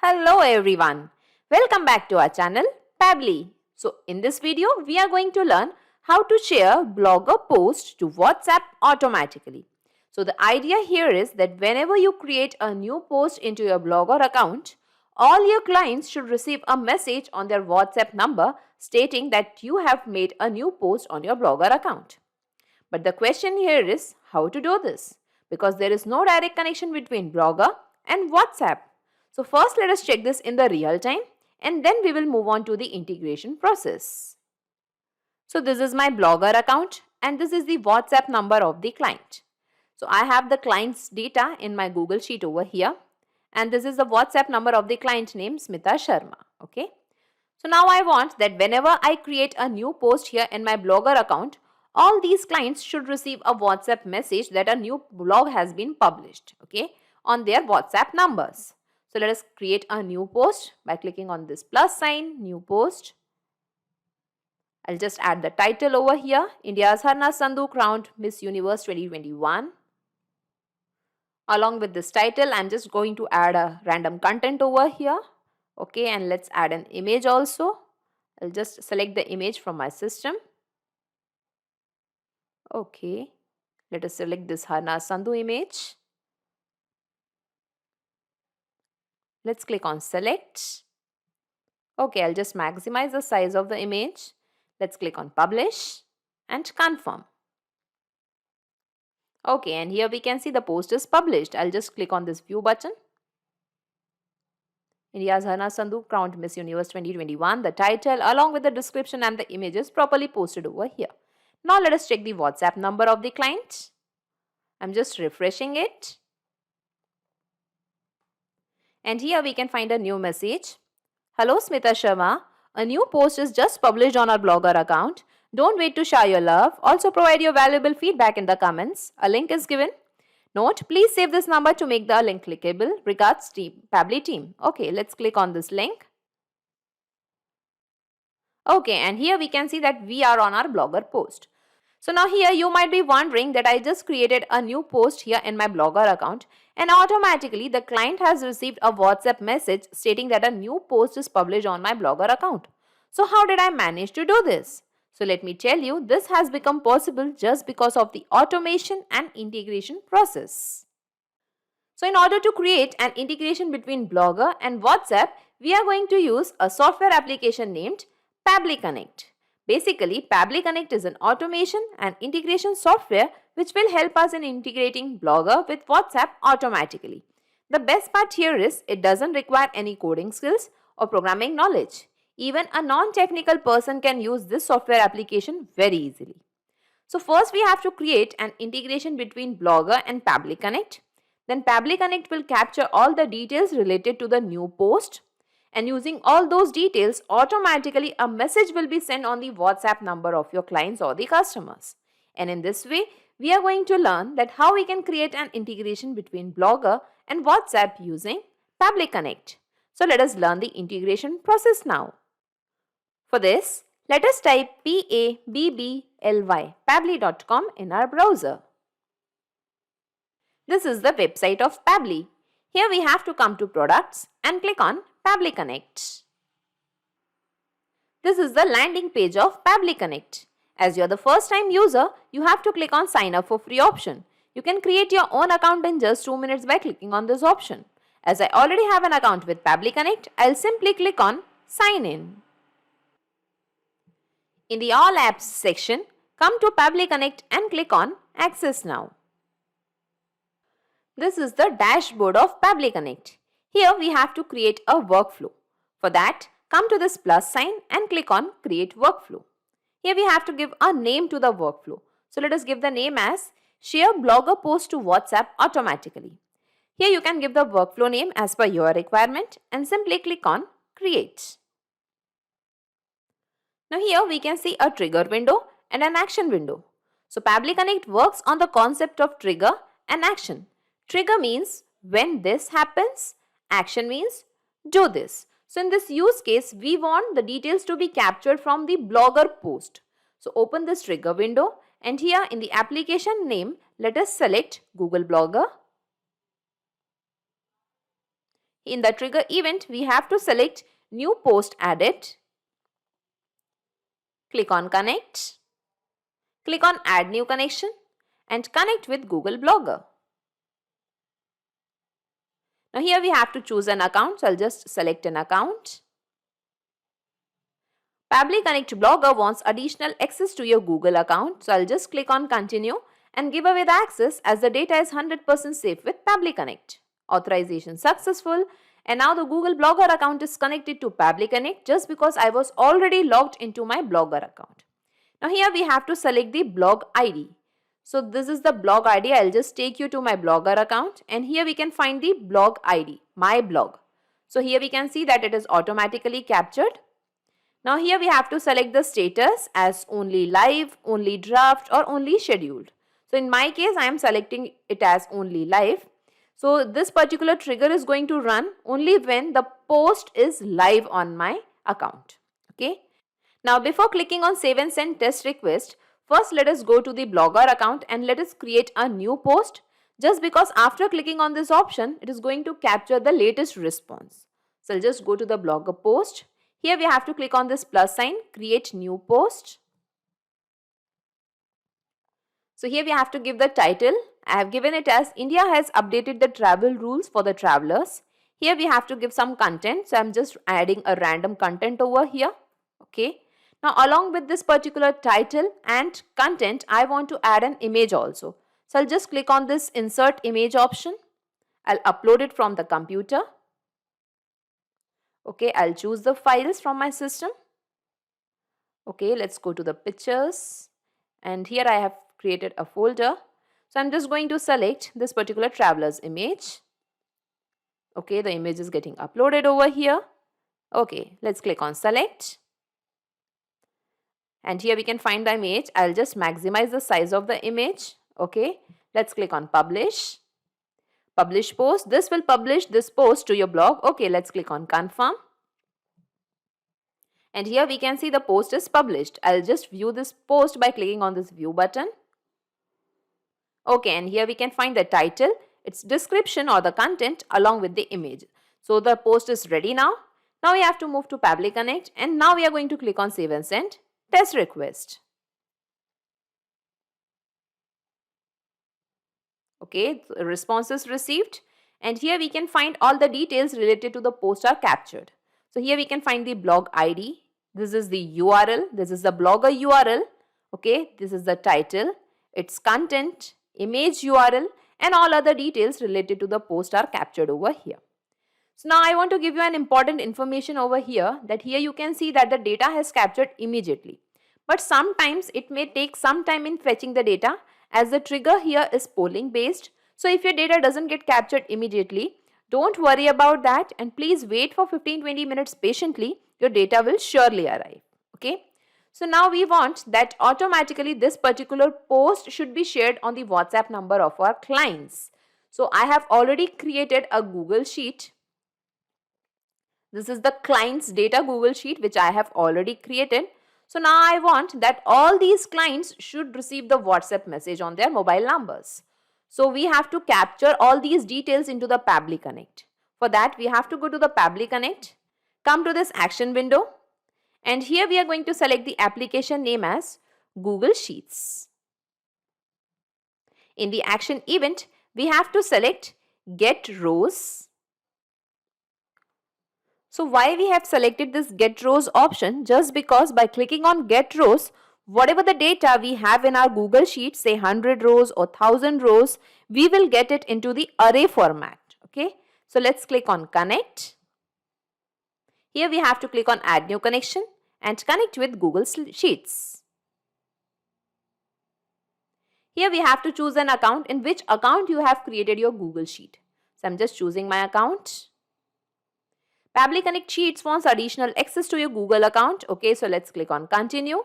Hello everyone. Welcome back to our channel Pabbly. So in this video we are going to learn how to share blogger post to WhatsApp automatically. So the idea here is that whenever you create a new post into your blogger account, all your clients should receive a message on their WhatsApp number stating that you have made a new post on your blogger account. But the question here is how to do this, because there is no direct connection between Blogger and WhatsApp. So first let us check this in the real time and then we will move on to the integration process. So this is my Blogger account and this is the WhatsApp number of the client. So I have the client's data in my Google Sheet over here and this is the WhatsApp number of the client named Smita Sharma. Okay. So now I want that whenever I create a new post here in my Blogger account, all these clients should receive a WhatsApp message that a new blog has been published, okay, on their WhatsApp numbers. So let us create a new post by clicking on this plus sign, new post. I'll just add the title over here, India's Harna Sandhu crowned Miss Universe 2021. Along with this title, I'm just going to add a random content over here. Okay, and let's add an image also. I'll just select the image from my system. Okay, let us select this Harna Sandhu image. Let's click on select. Okay, I'll just maximize the size of the image. Let's click on publish and confirm. Okay, and here we can see the post is published. I'll just click on this view button. India's Harna Sandhu crowned Miss Universe 2021. The title along with the description and the image is properly posted over here. Now let us check the WhatsApp number of the client. I'm just refreshing it. And here we can find a new message. Hello Smita Sharma, a new post is just published on our Blogger account. Don't wait to share your love. Also provide your valuable feedback in the comments. A link is given. Note, please save this number to make the link clickable. Regards, team, Pabbly team. Okay, let's click on this link. Okay, and here we can see that we are on our Blogger post. So now here you might be wondering that I just created a new post here in my Blogger account and automatically the client has received a WhatsApp message stating that a new post is published on my Blogger account. So how did I manage to do this? So let me tell you, this has become possible just because of the automation and integration process. So in order to create an integration between Blogger and WhatsApp, we are going to use a software application named Pabbly Connect. Basically, Pabbly Connect is an automation and integration software which will help us in integrating Blogger with WhatsApp automatically. The best part here is it doesn't require any coding skills or programming knowledge. Even a non-technical person can use this software application very easily. So first we have to create an integration between Blogger and Pabbly Connect. Then Pabbly Connect will capture all the details related to the new post. And using all those details, automatically a message will be sent on the WhatsApp number of your clients or the customers. And in this way, we are going to learn that how we can create an integration between Blogger and WhatsApp using Pabbly Connect. So let us learn the integration process now. For this, let us type Pabbly, pabbly.com in our browser. This is the website of Pabbly. Here we have to come to products and click on Pabbly Connect. This is the landing page of Pabbly Connect. As you are the first time user, you have to click on sign up for free option. You can create your own account in just 2 minutes by clicking on this option. As I already have an account with Pabbly Connect, I'll simply click on sign in. In the all apps section, come to Pabbly Connect and click on access now. This is the dashboard of Pabbly Connect. Here we have to create a workflow. For that, come to this plus sign and click on create workflow. Here we have to give a name to the workflow. So let us give the name as share blogger post to WhatsApp automatically. Here you can give the workflow name as per your requirement and simply click on create. Now here we can see a trigger window and an action window. So Pabbly Connect works on the concept of trigger and action. Trigger means when this happens, action means do this. So in this use case, we want the details to be captured from the blogger post. So open this trigger window and here in the application name, let us select Google Blogger. In the trigger event, we have to select new post added. Click on connect. Click on add new connection and connect with Google Blogger. Now here we have to choose an account, so I'll just select an account. Pabbly Connect Blogger wants additional access to your Google account, so I'll just click on continue and give away the access as the data is 100% safe with Pabbly Connect. Authorization successful, and now the Google Blogger account is connected to Pabbly Connect just because I was already logged into my Blogger account. Now here we have to select the blog ID. So this is the blog ID. I'll just take you to my Blogger account, and here we can find the blog ID, my blog. So here we can see that it is automatically captured. Now here we have to select the status as only live, only draft or only scheduled. So in my case, I am selecting it as only live. So this particular trigger is going to run only when the post is live on my account. Okay. Now before clicking on save and send test request, first let us go to the Blogger account and let us create a new post, just because after clicking on this option, it is going to capture the latest response. So I'll just go to the Blogger post. Here we have to click on this plus sign, create new post. So here we have to give the title. I have given it as India has updated the travel rules for the travelers. Here we have to give some content. So I'm just adding a random content over here. Okay. Now along with this particular title and content, I want to add an image also. So I'll just click on this insert image option. I'll upload it from the computer. Okay, I'll choose the files from my system. Okay, let's go to the pictures. And here I have created a folder. So I'm just going to select this particular traveler's image. Okay, the image is getting uploaded over here. Okay, let's click on select. And here we can find the image. I'll just maximize the size of the image. Okay, let's click on publish. Publish post. This will publish this post to your blog. Okay, let's click on confirm. And here we can see the post is published. I'll just view this post by clicking on this view button. Okay, and here we can find the title, its description or the content along with the image. So the post is ready now. Now we have to move to Pabbly Connect, and now we are going to click on save and send test request. Okay, the response is received, and here we can find all the details related to the post are captured. So here we can find the blog ID. This is the URL. This is the blogger URL. Okay, this is the title, its content, image URL, and all other details related to the post are captured over here. So now I want to give you an important information over here, that here you can see that the data has captured immediately. But sometimes it may take some time in fetching the data, as the trigger here is polling based. So if your data doesn't get captured immediately, don't worry about that, and please wait for 15-20 minutes patiently. Your data will surely arrive. Okay. So now we want that automatically this particular post should be shared on the WhatsApp number of our clients. So I have already created a Google Sheet. This is the client's data Google Sheet which I have already created. So now I want that all these clients should receive the WhatsApp message on their mobile numbers. So we have to capture all these details into the Pabbly Connect. For that we have to go to the Pabbly Connect, come to this action window, and here we are going to select the application name as Google Sheets. In the action event, we have to select Get Rows. So why we have selected this Get Rows option? Just because by clicking on Get Rows, whatever the data we have in our Google Sheet, say 100 rows or 1000 rows, we will get it into the array format. Okay. So let's click on Connect. Here we have to click on Add New Connection and connect with Google Sheets. Here we have to choose an account, in which account you have created your Google Sheet. So I'm just choosing my account. Pabbly Connect Sheets wants additional access to your Google account. Okay, so let's click on Continue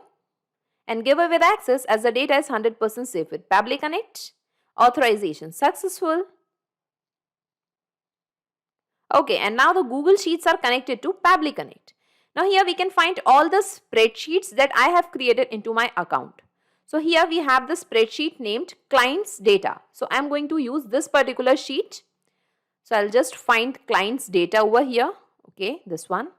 and give away the access as the data is 100% safe with Pabbly Connect. Authorization successful. Okay, and now the Google Sheets are connected to Pabbly Connect. Now here we can find all the spreadsheets that I have created into my account. So here we have the spreadsheet named Clients Data. So I am going to use this particular sheet. So I'll just find client's data over here. Okay, this one.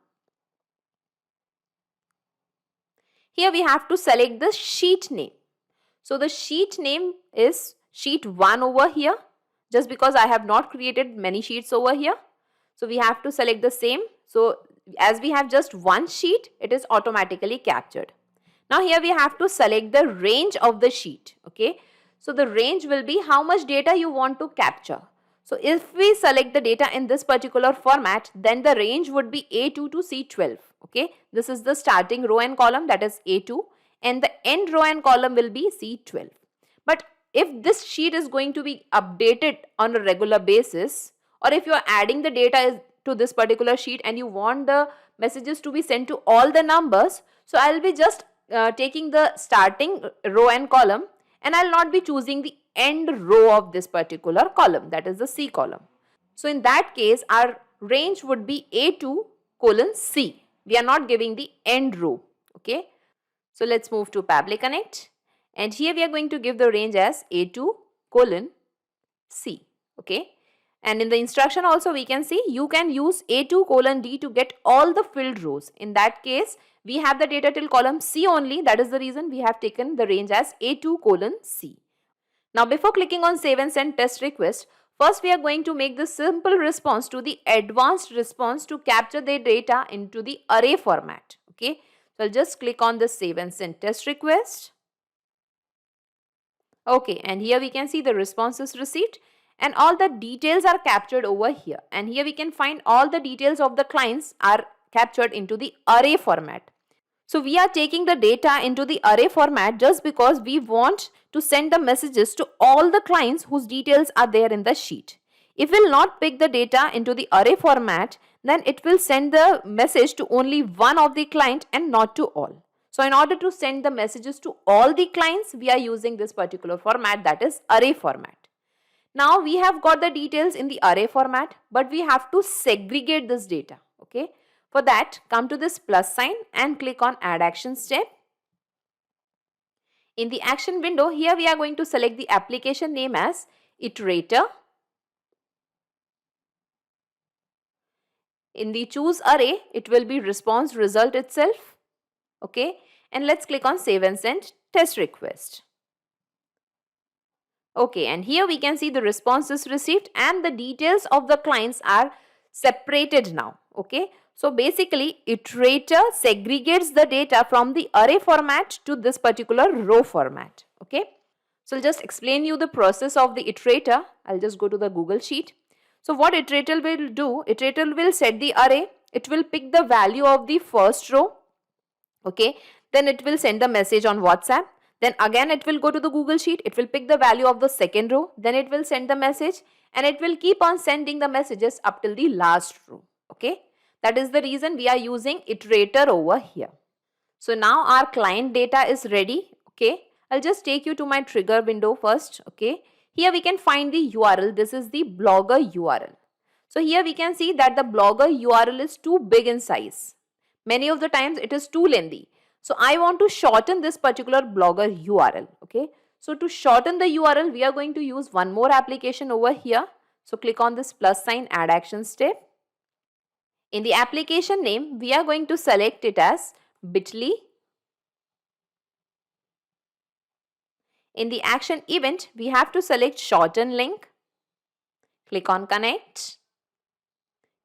Here we have to select the sheet name. So the sheet name is sheet 1 over here, just because I have not created many sheets over here. So we have to select the same. So as we have just one sheet, it is automatically captured. Now here we have to select the range of the sheet. Okay. So the range will be how much data you want to capture. So if we select the data in this particular format, then the range would be A2 to C12. Okay. This is the starting row and column, that is A2, and the end row and column will be C12. But if this sheet is going to be updated on a regular basis, or if you are adding the data to this particular sheet and you want the messages to be sent to all the numbers, so I'll be just taking the starting row and column, and I'll not be choosing the end row of this particular column, that is the C column. So in that case, our range would be A2 colon C. We are not giving the end row. Okay. So let's move to Pabbly Connect, and here we are going to give the range as A2 colon C. Okay. And in the instruction also we can see you can use A2 colon D to get all the filled rows. In that case, we have the data till column C only. That is the reason we have taken the range as A2 colon C. Now before clicking on save and send test request, first we are going to make the simple response to the advanced response to capture the data into the array format. Okay. So I'll just click on the save and send test request. Okay, and here we can see the responses received and all the details are captured over here. And here we can find all the details of the clients are captured into the array format. So we are taking the data into the array format just because we want to send the messages to all the clients whose details are there in the sheet. If we'll not pick the data into the array format, then it will send the message to only one of the client and not to all. So in order to send the messages to all the clients, we are using this particular format, that is array format. Now we have got the details in the array format, but we have to segregate this data. Okay. For that, come to this plus sign and click on add action step. In the action window, here we are going to select the application name as iterator. In the choose array, it will be response result itself. Okay. And let's click on save and send test request. Okay, and here we can see the responses received and the details of the clients are separated now. Okay. So basically, iterator segregates the data from the array format to this particular row format. Okay. So I'll just explain you the process of the iterator. I'll just go to the Google Sheet. So what iterator will do, iterator will set the array. It will pick the value of the first row. Okay. Then it will send the message on WhatsApp. Then again it will go to the Google Sheet. It will pick the value of the second row. Then it will send the message and it will keep on sending the messages up till the last row. Okay. That is the reason we are using iterator over here. So now our client data is ready. Okay. I'll just take you to my trigger window first. Okay. Here we can find the URL. This is the Blogger URL. So here we can see that the Blogger URL is too big in size. Many of the times it is too lengthy. So I want to shorten this particular Blogger URL. Okay. So to shorten the URL, we are going to use one more application over here. So click on this plus sign, add action step. In the application name, we are going to select it as Bitly. In the action event, we have to select shorten link. Click on connect.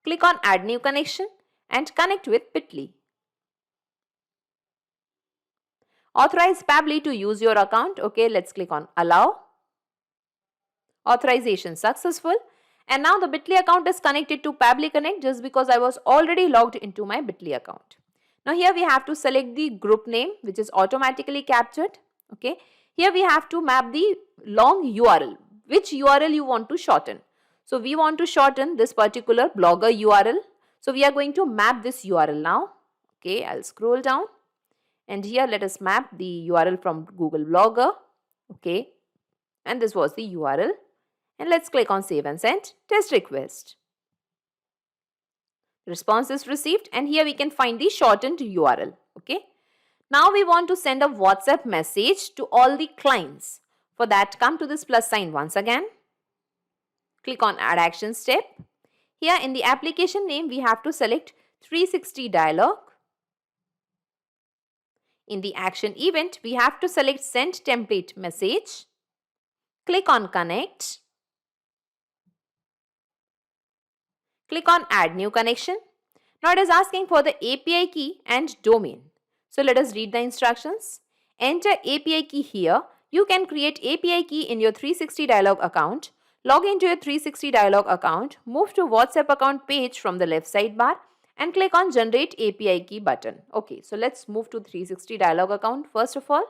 Click on add new connection and connect with Bitly. Authorize Pabbly to use your account. Okay, let's click on allow. Authorization successful. And now the Bitly account is connected to Pabbly Connect just because I was already logged into my Bitly account. Now here we have to select the group name which is automatically captured. Okay. Here we have to map the long URL. Which URL you want to shorten. So we want to shorten this particular Blogger URL. So we are going to map this URL now. Okay, I'll scroll down. And here let us map the URL from Google Blogger. Okay. And this was the URL. And let's click on save and send test request. Response is received and here we can find the shortened URL. Okay. Now we want to send a WhatsApp message to all the clients. For that, come to this plus sign once again. Click on add action step. Here in the application name, we have to select 360 dialog. In the action event, we have to select send template message. Click on connect. Click on add new connection. Now it is asking for the API key and domain. So let us read the instructions. Enter API key here. You can create API key in your 360 dialog account. Log into your 360 dialog account. Move to WhatsApp account page from the left sidebar and click on generate API key button. Okay, so let's move to 360 dialog account first of all.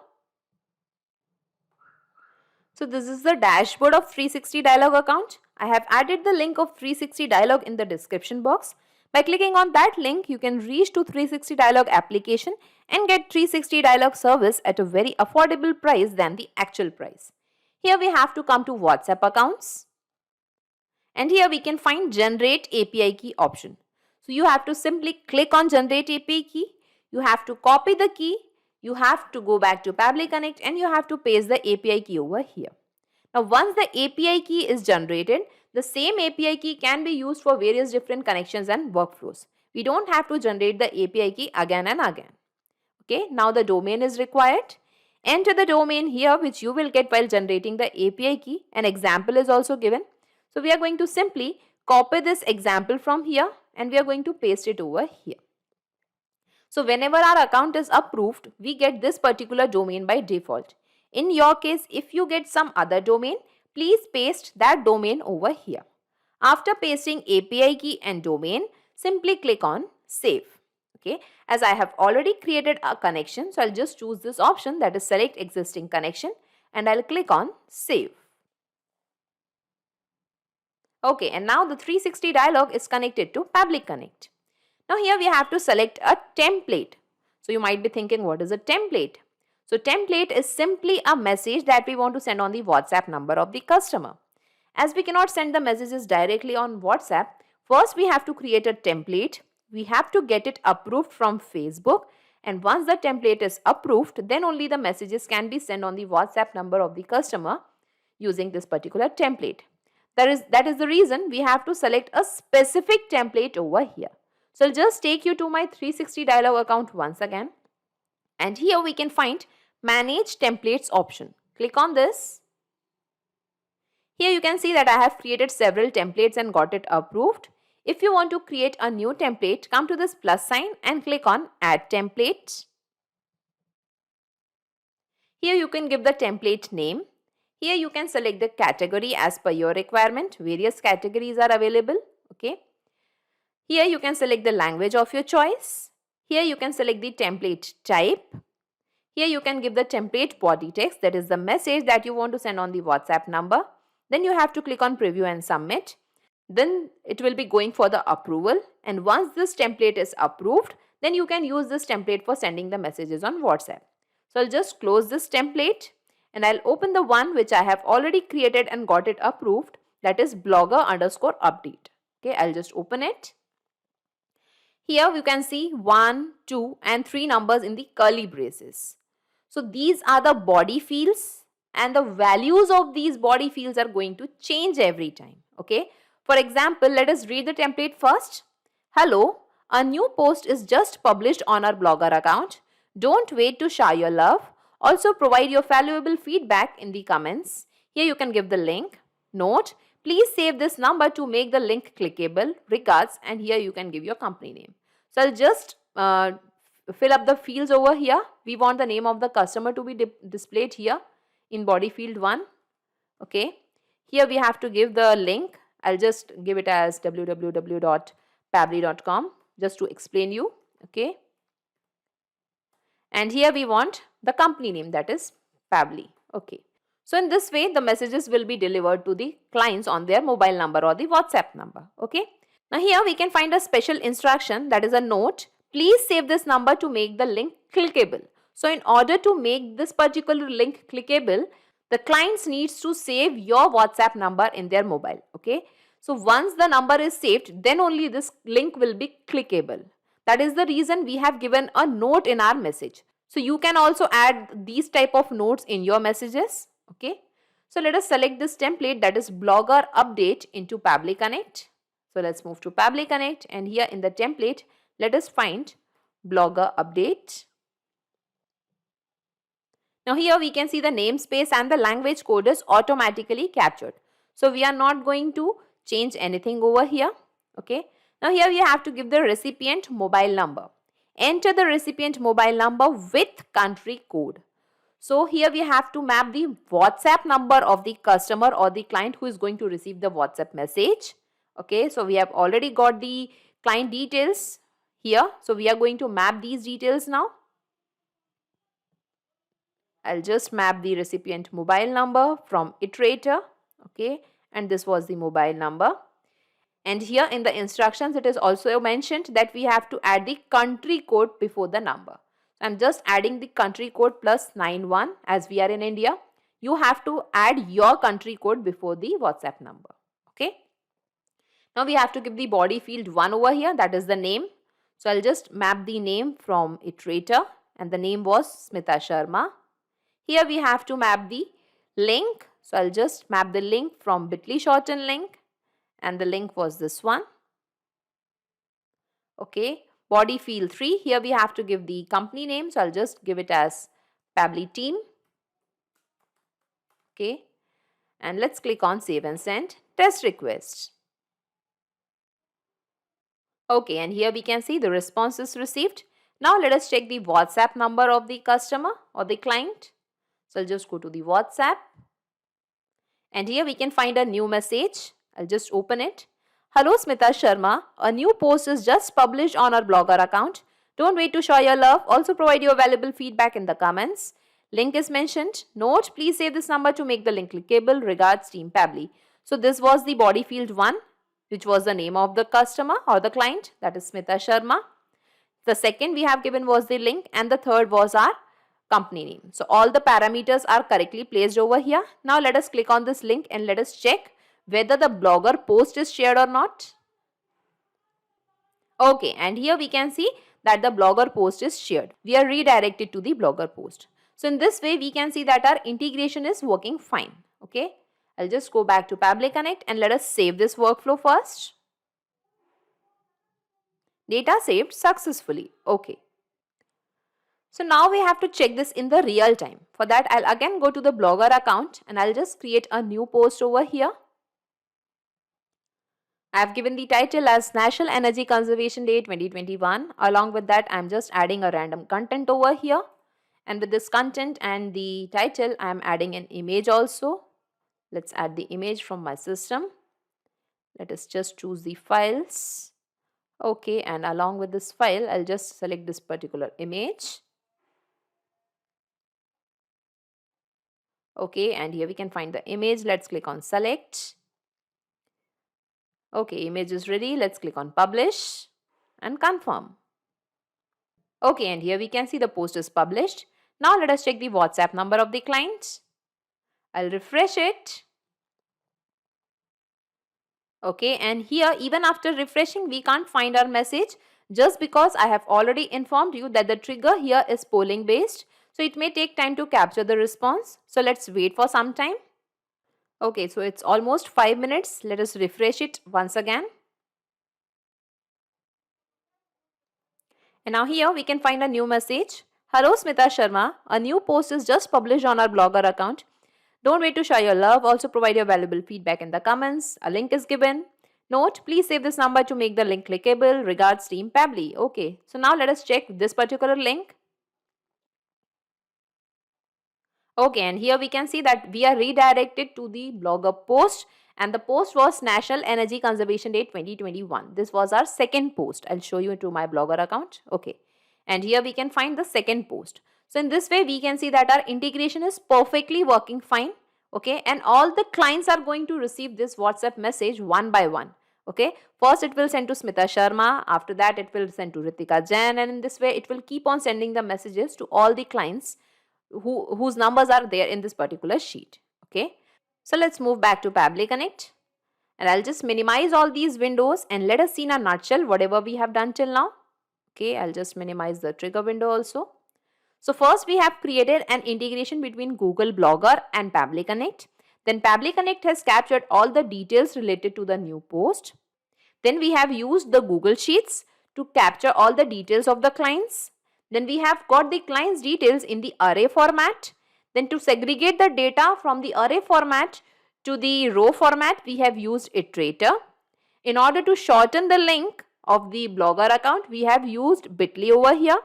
So this is the dashboard of 360 dialog account. I have added the link of 360 dialog in the description box. By clicking on that link, you can reach to 360 dialog application and get 360 dialog service at a very affordable price than the actual price. Here we have to come to WhatsApp accounts. And here we can find generate API key option. So you have to simply click on generate API key. You have to copy the key. You have to go back to Pabbly Connect and you have to paste the API key over here. Now once the API key is generated, the same API key can be used for various different connections and workflows. We don't have to generate the API key again and again. Okay, now the domain is required. Enter the domain here which you will get while generating the API key. An example is also given. So we are going to simply copy this example from here and we are going to paste it over here. So whenever our account is approved, we get this particular domain by default. In your case, if you get some other domain, please paste that domain over here. After pasting API key and domain, simply click on save. Okay, as I have already created a connection, so I'll just choose this option, that is select existing connection, and I'll click on save. Okay, and now the 360 dialog is connected to Pabbly Connect. Now here we have to select a template. So you might be thinking, what is a template? So template is simply a message that we want to send on the WhatsApp number of the customer. As we cannot send the messages directly on WhatsApp, first we have to create a template. We have to get it approved from Facebook, and once the template is approved, then only the messages can be sent on the WhatsApp number of the customer using this particular template. That is the reason we have to select a specific template over here. So I'll just take you to my 360 dialog account once again. And here we can find manage templates option. Click on this. Here you can see that I have created several templates and got it approved. If you want to create a new template, come to this plus sign and click on add template. Here you can give the template name. Here you can select the category as per your requirement. Various categories are available. Okay. Here you can select the language of your choice. Here you can select the template type. Here you can give the template body text, that is the message that you want to send on the WhatsApp number. Then you have to click on preview and submit. Then it will be going for the approval, and once this template is approved, then you can use this template for sending the messages on WhatsApp. So I'll just close this template and I'll open the one which I have already created and got it approved, that is blogger_update. Okay, I'll just open it. Here you can see 1, 2 and 3 numbers in the curly braces. So these are the body fields, and the values of these body fields are going to change every time. Okay. For example, let us read the template first. Hello, a new post is just published on our Blogger account. Don't wait to share your love. Also provide your valuable feedback in the comments. Here you can give the link. Note, please save this number to make the link clickable. Regards, and here you can give your company name. So I'll just fill up the fields over here. We want the name of the customer to be displayed here in body field 1. Okay. Here we have to give the link. I'll just give it as www.pabbly.com just to explain you. Okay. And here we want the company name, that is Pabbly. Okay. So in this way, the messages will be delivered to the clients on their mobile number or the WhatsApp number. Okay. Now here we can find a special instruction, that is a note. Please save this number to make the link clickable. So in order to make this particular link clickable, the clients needs to save your WhatsApp number in their mobile. Okay. So once the number is saved, then only this link will be clickable. That is the reason we have given a note in our message. So you can also add these type of notes in your messages. Okay. So let us select this template, that is Blogger Update, into Pabbly Connect. So let's move to Pabbly Connect, and here in the template, let us find Blogger Update. Now here we can see the namespace and the language code is automatically captured. So we are not going to change anything over here. Okay. Now here we have to give the recipient mobile number. Enter the recipient mobile number with country code. So here we have to map the WhatsApp number of the customer or the client who is going to receive the WhatsApp message. Okay. So we have already got the client details here. So we are going to map these details now. I'll just map the recipient mobile number from iterator. Okay, and this was the mobile number. And here in the instructions, it is also mentioned that we have to add the country code before the number. So I'm just adding the country code plus 91 as we are in India. You have to add your country code before the WhatsApp number. Okay. Now we have to give the body field 1 over here, that is the name. So I'll just map the name from iterator, and the name was Smita Sharma. Here we have to map the link. So I'll just map the link from bit.ly shorten link, and the link was this one. Okay, body field 3. Here we have to give the company name. So I'll just give it as Pabbly team. Okay, and let's click on save and send test request. Okay, and here we can see the response is received. Now let us check the WhatsApp number of the customer or the client. So I'll just go to the WhatsApp, and here we can find a new message. I'll just open it. Hello Smita Sharma, a new post is just published on our Blogger account. Don't wait to show your love. Also provide your valuable feedback in the comments. Link is mentioned. Note, please save this number to make the link clickable. Regards, Team Pabbly. So this was the body field 1, which was the name of the customer or the client, that is Smita Sharma. The second we have given was the link, and the third was our company name. So all the parameters are correctly placed over here. Now let us click on this link and let us check whether the Blogger post is shared or not. Okay, and here we can see that the Blogger post is shared. We are redirected to the Blogger post. So in this way we can see that our integration is working fine. Okay, I'll just go back to Pabbly Connect and let us save this workflow first. Data saved successfully. Okay. So now we have to check this in the real time. For that, I'll again go to the Blogger account and I'll just create a new post over here. I have given the title as National Energy Conservation Day 2021. Along with that, I'm just adding a random content over here. And with this content and the title, I'm adding an image also. Let's add the image from my system. Let us just choose the files. Okay, and along with this file, I'll just select this particular image. Okay, and here we can find the image. Let's click on select. Okay, image is ready. Let's click on publish and confirm. Okay, and here we can see the post is published. Now let us check the WhatsApp number of the client. I'll refresh it. Okay, and here even after refreshing, we can't find our message just because I have already informed you that the trigger here is polling based. So it may take time to capture the response. So let's wait for some time. Okay, so it's almost 5 minutes. Let us refresh it once again. And now here we can find a new message. Hello Smita Sharma, a new post is just published on our Blogger account. Don't wait to share your love. Also provide your valuable feedback in the comments. A link is given. Note, please save this number to make the link clickable. Regards, Team Pabbly. Okay, so now let us check this particular link. Okay, and here we can see that we are redirected to the Blogger post, and the post was National Energy Conservation Day 2021. This was our second post. I'll show you to my Blogger account. Okay, and here we can find the second post. So in this way we can see that our integration is perfectly working fine. Okay, and all the clients are going to receive this WhatsApp message one by one. Okay, first it will send to Smita Sharma, after that it will send to Ritika Jain, and in this way it will keep on sending the messages to all the clients whose numbers are there in this particular sheet. Okay, so let's move back to Pabbly Connect, and I'll just minimize all these windows and let us see in a nutshell whatever we have done till now. Okay, I'll just minimize the trigger window also. So first we have created an integration between Google Blogger and Pabbly Connect. Then Pabbly Connect has captured all the details related to the new post. Then we have used the Google Sheets to capture all the details of the clients. Then we have got the client's details in the array format. Then to segregate the data from the array format to the row format, we have used Iterator. In order to shorten the link of the Blogger account, we have used Bitly over here.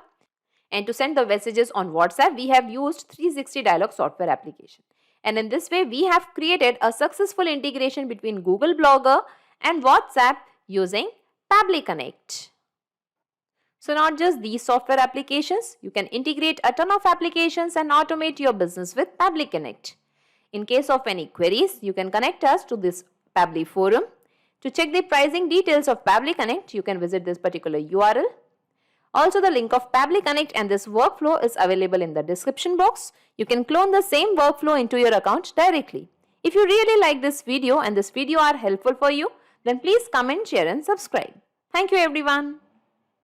And to send the messages on WhatsApp, we have used 360 Dialog software application. And in this way, we have created a successful integration between Google Blogger and WhatsApp using Pabbly Connect. So not just these software applications, you can integrate a ton of applications and automate your business with Pabbly Connect. In case of any queries, you can connect us to this Pabbly forum. To check the pricing details of Pabbly Connect, you can visit this particular URL. Also, the link of Pabbly Connect and this workflow is available in the description box. You can clone the same workflow into your account directly. If you really like this video and this video are helpful for you, then please comment, share and subscribe. Thank you everyone.